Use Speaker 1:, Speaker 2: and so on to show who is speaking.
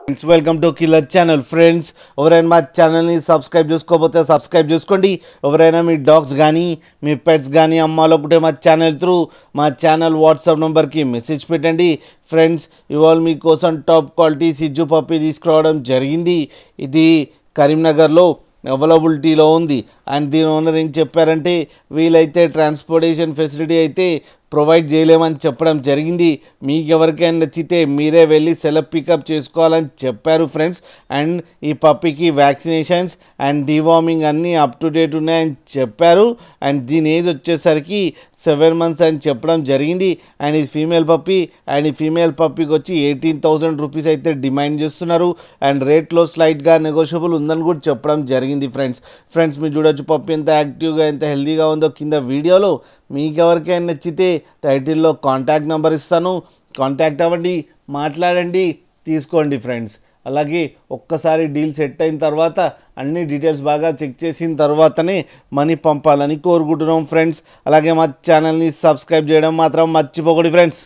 Speaker 1: Welcome to killer channel friends. ఎవరైనా మా ఛానల్ని సబ్స్క్రైబ్ చేసుకోకపోతే సబ్స్క్రైబ్ చేసుకోండి. ఎవరైనా మీ డాగ్స్ కానీ మీ పెట్స్ కానీ అమ్మాలనుకుంటే మా ఛానల్ వాట్సాప్ నెంబర్కి మెసేజ్ పెట్టండి. ఫ్రెండ్స్, ఇవాళ మీకోసం టాప్ క్వాలిటీ సిజ్జు పప్పి తీసుకురావడం జరిగింది. ఇది కరీంనగర్లో అవైలబిలిటీలో ఉంది. అండ్ దీని ఓనర్ ఏం చెప్పారంటే వీలైతే ట్రాన్స్పోర్టేషన్ ఫెసిలిటీ అయితే ప్రొవైడ్ చేయలేమని చెప్పడం జరిగింది. మీకు ఎవరికైనా నచ్చితే మీరే వెళ్ళి సెల్ఫ్ పికప్ చేసుకోవాలని చెప్పారు ఫ్రెండ్స్. అండ్ ఈ పప్పీకి వ్యాక్సినేషన్స్ అండ్ డివార్మింగ్ అన్నీ అప్ టు డేట్ ఉన్నాయని చెప్పారు. అండ్ దీని ఏజ్ వచ్చేసరికి 7 months అని చెప్పడం జరిగింది. అండ్ ఇది ఫీమేల్ పప్పీ. అండ్ ఈ ఫీమేల్ పప్పీకి వచ్చి 18,000 రూపీస్ అయితే డిమాండ్ చేస్తున్నారు. అండ్ రేట్లో స్లైట్గా నెగోషియబుల్ ఉందని కూడా చెప్పడం జరిగింది ఫ్రెండ్స్ మీరు చూడొచ్చు పప్పీ ఎంత యాక్టివ్గా ఎంత హెల్తీగా ఉందో కింద వీడియోలో. మీకు ఎవరికైనా నచ్చితే టైటిల్లో కాంటాక్ట్ నెంబర్ ఇస్తాను, కాంటాక్ట్ అవ్వండి, మాట్లాడండి, తీసుకోండి ఫ్రెండ్స్. అలాగే ఒక్కసారి డీల్ సెట్ అయిన తర్వాత అన్ని డీటెయిల్స్ బాగా చెక్ చేసిన తర్వాతనే మనీ పంపాలని కోరుకుంటున్నాం ఫ్రెండ్స్. అలాగే మా ఛానల్ని సబ్స్క్రైబ్ చేయడం మాత్రం మర్చిపోకండి ఫ్రెండ్స్.